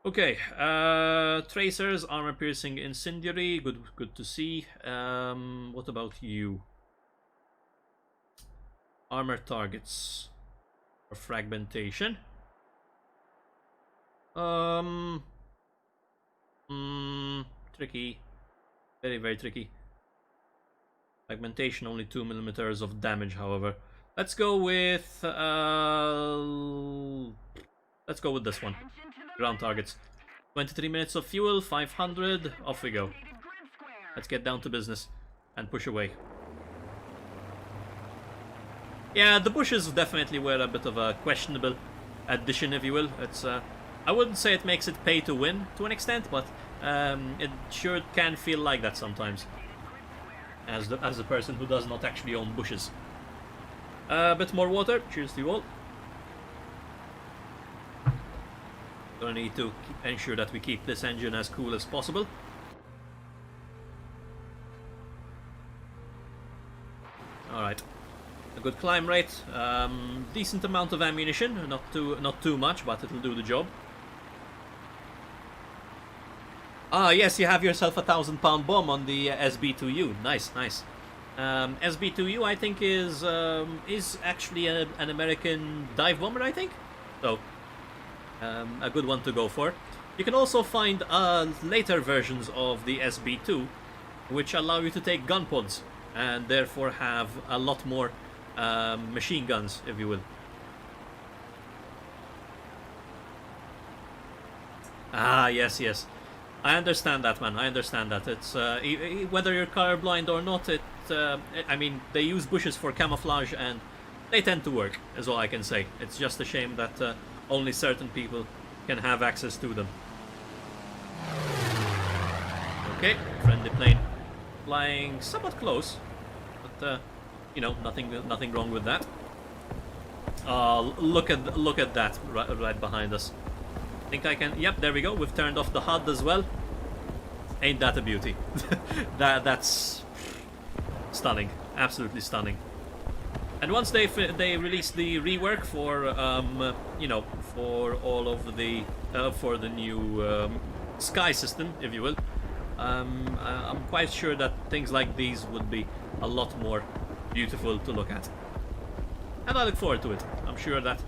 Okay, tracers, armor piercing, incendiary. Good to see. What about you? Armor targets or fragmentation. Um, Tricky. Very tricky. Fragmentation only 2 millimeters of damage, however. Let's go with this one. Ground targets. 23 minutes of fuel, 500. Off we go. Let's get down to business and push away. Yeah, the bushes definitely were a bit of a questionable addition, if you will. It's I wouldn't say it makes it pay to win to an extent, but it sure can feel like that sometimes. As the person who does not actually own bushes. A bit more water. Cheers to you all. Gonna need to ensure that we keep this engine as cool as possible. Alright. A good climb rate. Decent amount of ammunition. Not too much, but it'll do the job. Ah, yes, you have yourself a 1,000-pound bomb on the SB2U. Nice. SB2U, I think, is actually an American dive bomber, I think. So, a good one to go for. You can also find later versions of the SB2, which allow you to take gun pods, and therefore have a lot more machine guns, if you will. Ah, yes. I understand that, man. I understand that. It's whether you're colorblind or not. I mean, they use bushes for camouflage, and they tend to work. Is all I can say. It's just a shame that only certain people can have access to them. Okay, friendly plane flying somewhat close, but you know, nothing wrong with that. Look at that right behind us. Think I can? Yep, there we go. We've turned off the HUD as well. Ain't that a beauty? That's stunning, absolutely stunning. And once they release the rework for you know, for all of the for the new sky system, if you will, I'm quite sure that things like these would be a lot more beautiful to look at. And I look forward to it. I'm sure that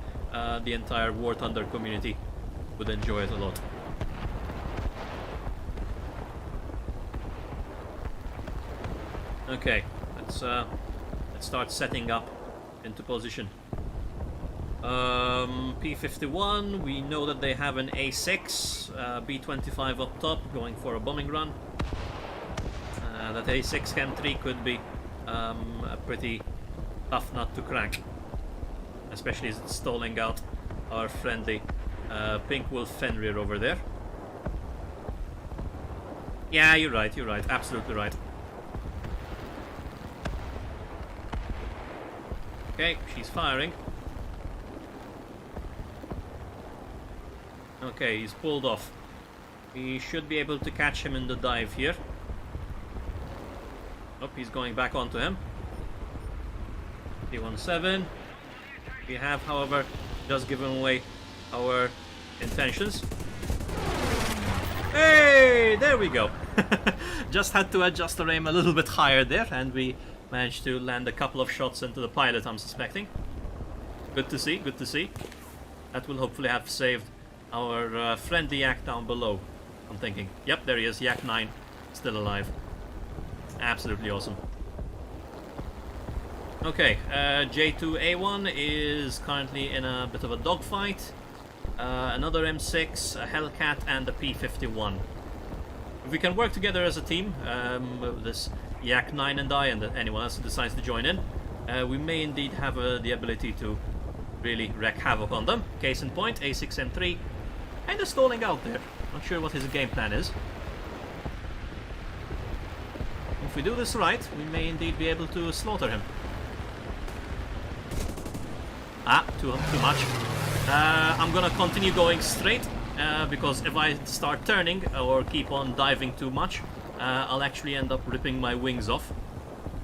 the entire War Thunder community would enjoy it a lot. Okay, let's start setting up into position. P-51, we know that they have an A6, B-25 up top, going for a bombing run. That A6 Chem 3 could be a pretty tough nut to crack, especially as it's stalling out our friendly Pink Wolf Fenrir over there. Yeah, you're right, absolutely right. Okay, she's firing. Okay, he's pulled off. We should be able to catch him in the dive here. Oh, he's going back onto him. P-17. We have, however, just given away our intentions. Hey, there we go. Just had to adjust our aim a little bit higher there, and we managed to land a couple of shots into the pilot, I'm suspecting. Good to see, good to see. That will hopefully have saved our friendly Yak down below, I'm thinking. Yep, there he is, Yak-9, still alive. Absolutely awesome. Okay, J2A1 is currently in a bit of a dogfight. Another M6, a Hellcat, and a P-51. If we can work together as a team, this Yak-9 and I, and anyone else who decides to join in, we may indeed have the ability to really wreak havoc on them. Case in point, A6M3, kinda stalling out there. Not sure what his game plan is. If we do this right, we may indeed be able to slaughter him. Ah, too much. I'm gonna continue going straight, because if I start turning or keep on diving too much, I'll actually end up ripping my wings off.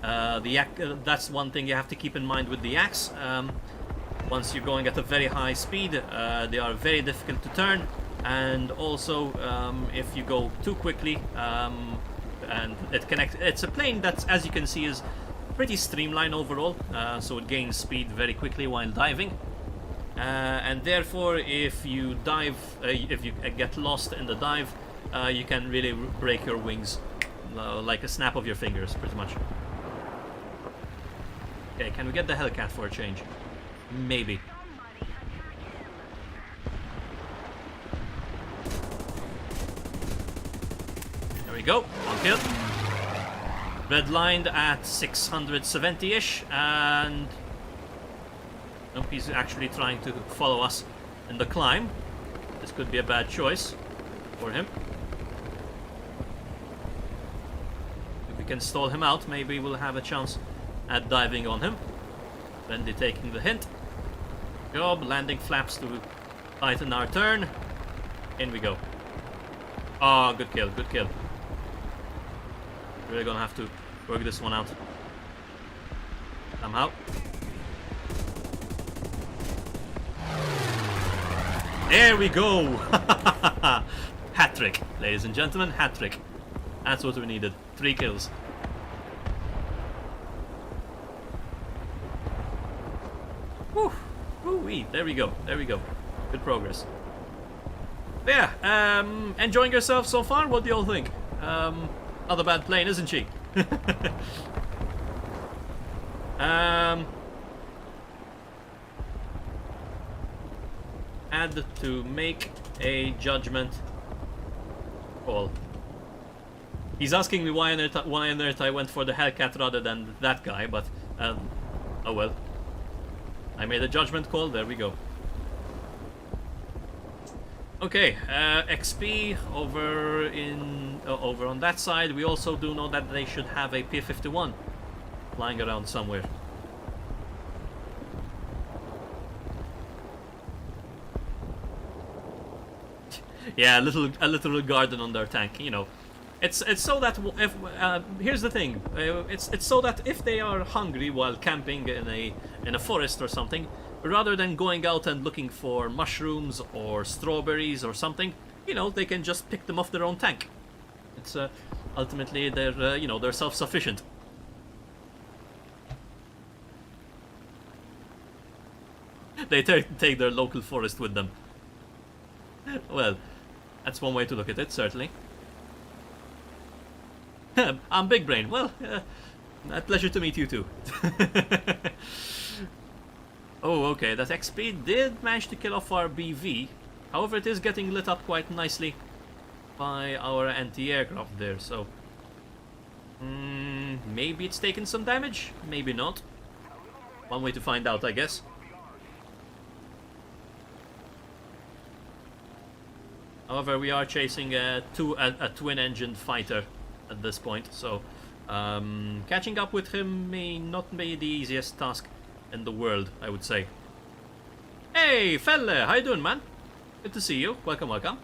The Yak, that's one thing you have to keep in mind with the Yaks. Once you're going at a very high speed, they are very difficult to turn, and also if you go too quickly, and it connects. It's a plane that, as you can see, is pretty streamlined overall, so it gains speed very quickly while diving. And therefore, if you dive, if you get lost in the dive, you can really break your wings like a snap of your fingers, pretty much. Okay, can we get the Hellcat for a change? Maybe. There we go, one kill. Red lined at 670-ish, and nope, he's actually trying to follow us in the climb. This could be a bad choice for him. If we can stall him out, maybe we'll have a chance at diving on him. Bendy taking the hint. Job, landing flaps to tighten our turn. In we go. Oh, good kill, good kill. Really gonna have to work this one out somehow. There we go! Hat trick, ladies and gentlemen, hat trick. That's what we needed. 3 kills. Woo! Woo-wee. There we go. There we go. Good progress. But yeah, enjoying yourself so far? What do you all think? Not a bad plane, isn't she? Add to make a judgment call. He's asking me why on earth I went for the Hellcat rather than that guy, but oh well. I made a judgment call, there we go. Okay, XP over on that side. We also do know that they should have a P-51 lying around somewhere. Yeah, a little garden on their tank. You know, it's so that if here's the thing, it's so that if they are hungry while camping in a forest or something, rather than going out and looking for mushrooms or strawberries or something, you know, they can just pick them off their own tank. It's ultimately they're you know, they're self-sufficient. They take their local forest with them. Well, that's one way to look at it, certainly. I'm Big Brain. Well, a pleasure to meet you too. Oh, okay, that XP did manage to kill off our BV. However, it is getting lit up quite nicely by our anti-aircraft there, so... maybe it's taken some damage, maybe not. One way to find out, I guess. However, we are chasing a twin-engined fighter at this point, so catching up with him may not be the easiest task in the world, I would say. Hey, fella, how you doing, man? Good to see you. Welcome, welcome.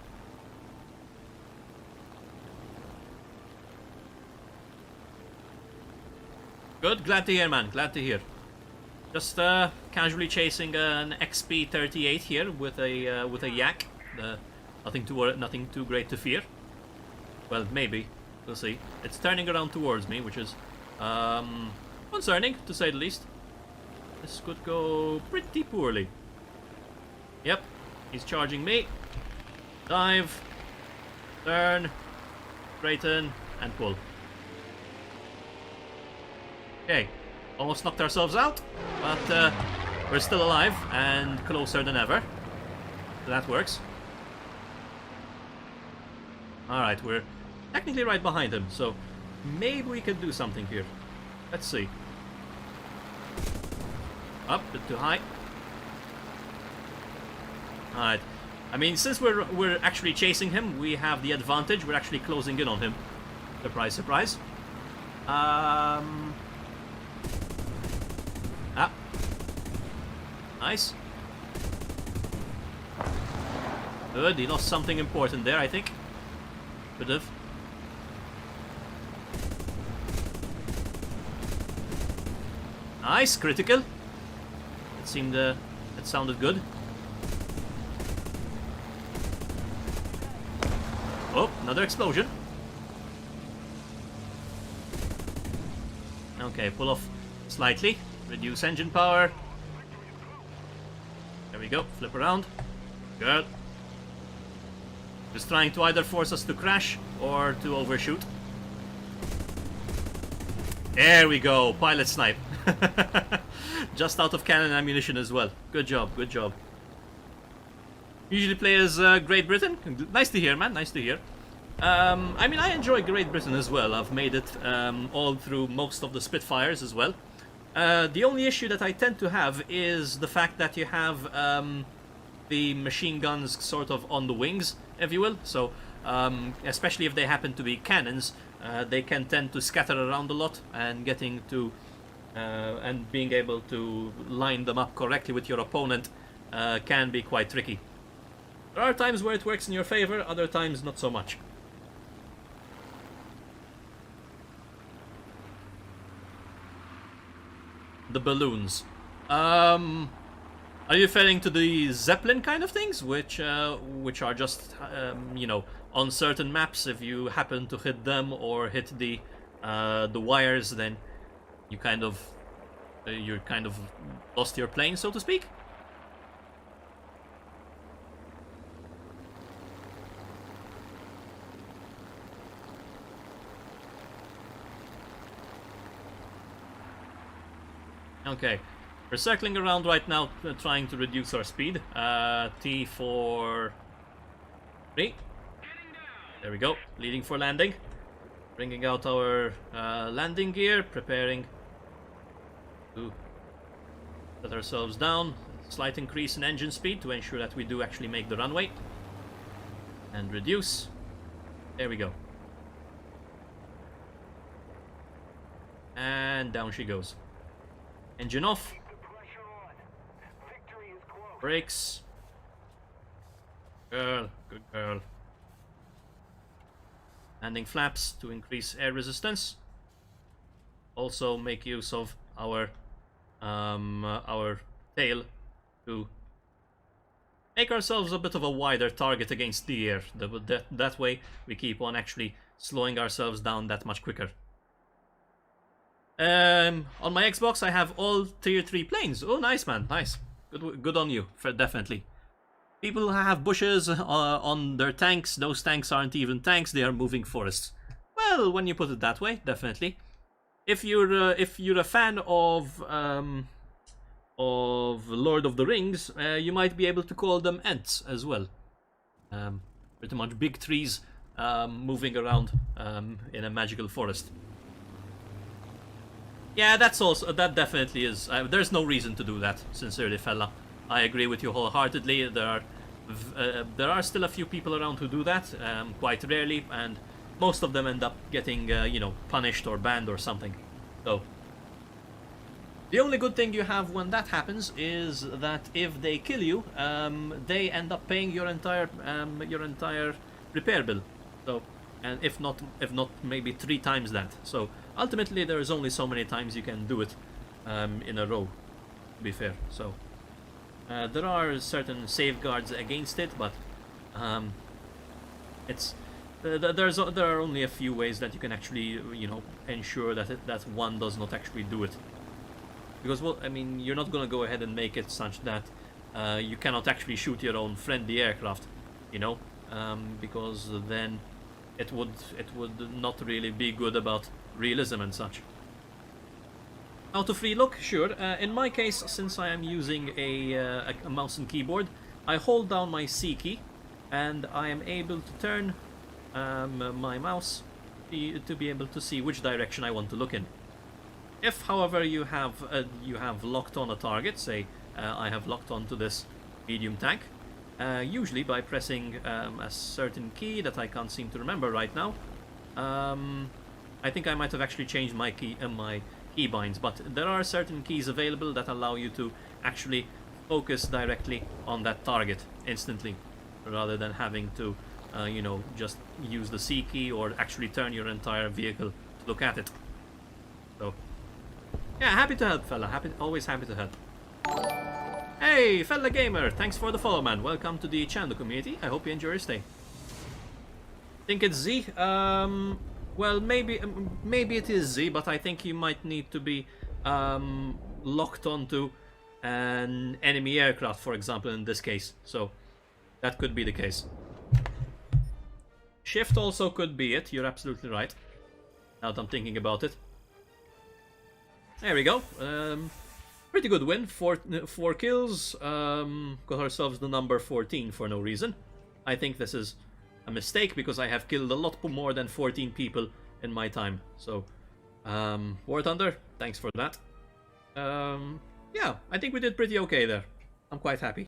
Good, glad to hear, man. Glad to hear. Just casually chasing an XP-38 here with a Yak. Nothing too great to fear. Well, maybe. We'll see. It's turning around towards me, which is concerning, to say the least. This could go pretty poorly. Yep, he's charging me. Dive, turn, straighten, and pull. Okay, almost knocked ourselves out, but we're still alive and closer than ever. So that works. Alright, we're technically right behind him, so maybe we can do something here. Let's see. Up, a bit too high. Alright. I mean, since we're actually chasing him, we have the advantage. We're actually closing in on him. Surprise, surprise. Ah. Nice. Good, he lost something important there, I think. Could have. Nice, critical. It sounded good. Another explosion. Okay, pull off slightly. Reduce engine power. There we go. Flip around. Good. Just trying to either force us to crash or to overshoot. There we go. Pilot snipe. Just out of cannon ammunition as well. Good job. Good job. Usually play as Great Britain. Nice to hear, man. Nice to hear. I mean, I enjoy Great Britain as well. I've made it all through most of the Spitfires as well. The only issue that I tend to have is the fact that you have the machine guns sort of on the wings, if you will. So, especially if they happen to be cannons, they can tend to scatter around a lot, and getting to and being able to line them up correctly with your opponent can be quite tricky. There are times where it works in your favor, other times not so much. The balloons. Are you referring to the Zeppelin kind of things, which are just you know, on certain maps, if you happen to hit them or hit the wires, then you you're kind of lost your plane, so to speak? Okay, we're circling around right now, trying to reduce our speed. T for 3. There we go, leading for landing. Bringing out our landing gear, preparing to set ourselves down. Slight increase in engine speed to ensure that we do actually make the runway. And reduce. There we go. And down she goes. Engine off. Brakes. Girl, good girl. Landing flaps to increase air resistance. Also make use of our tail to make ourselves a bit of a wider target against the air. That way we keep on actually slowing ourselves down that much quicker. On my Xbox I have all tier 3 planes. Oh, nice, man, nice. Good on you, definitely. People who have bushes on their tanks, those tanks aren't even tanks, they are moving forests. Well, when you put it that way, definitely. If you're a fan of Lord of the Rings, you might be able to call them Ents as well. Pretty much big trees moving around in a magical forest. Yeah, that definitely is. There's no reason to do that, sincerely, fella. I agree with you wholeheartedly. There are still a few people around who do that, quite rarely, and most of them end up getting, you know, punished or banned or something. So, the only good thing you have when that happens is that if they kill you, they end up paying your entire repair bill. So, and if not maybe 3 times that. So ultimately there is only so many times you can do it in a row, to be fair. So there are certain safeguards against it, but there are only a few ways that you can actually, you know, ensure that one does not actually do it. Because, well, I mean, you're not gonna go ahead and make it such that you cannot actually shoot your own friendly aircraft, you know, because then it would not really be good about realism and such. How to free look? Sure. In my case, since I am using a mouse and keyboard, I hold down my C key, and I am able to turn my mouse to be able to see which direction I want to look in. If, however, you have locked on a target, say I have locked onto this medium tank, usually by pressing a certain key that I can't seem to remember right now. I think I might have actually changed my keybinds, but there are certain keys available that allow you to actually focus directly on that target instantly, rather than having to, you know, just use the C key or actually turn your entire vehicle to look at it. So, yeah, happy to help, fella. Always happy to help. Hey, fella gamer, thanks for the follow, man. Welcome to the channel community. I hope you enjoy your stay. Think it's Z? Well, maybe it is Z, but I think you might need to be locked onto an enemy aircraft, for example, in this case. So that could be the case. Shift also could be it. You're absolutely right. Now that I'm thinking about it. There we go. Pretty good win. Four kills. Got ourselves the number 14 for no reason. I think this is a mistake because I have killed a lot more than 14 people in my time. So, War Thunder, thanks for that. Yeah, I think we did pretty okay there. I'm quite happy.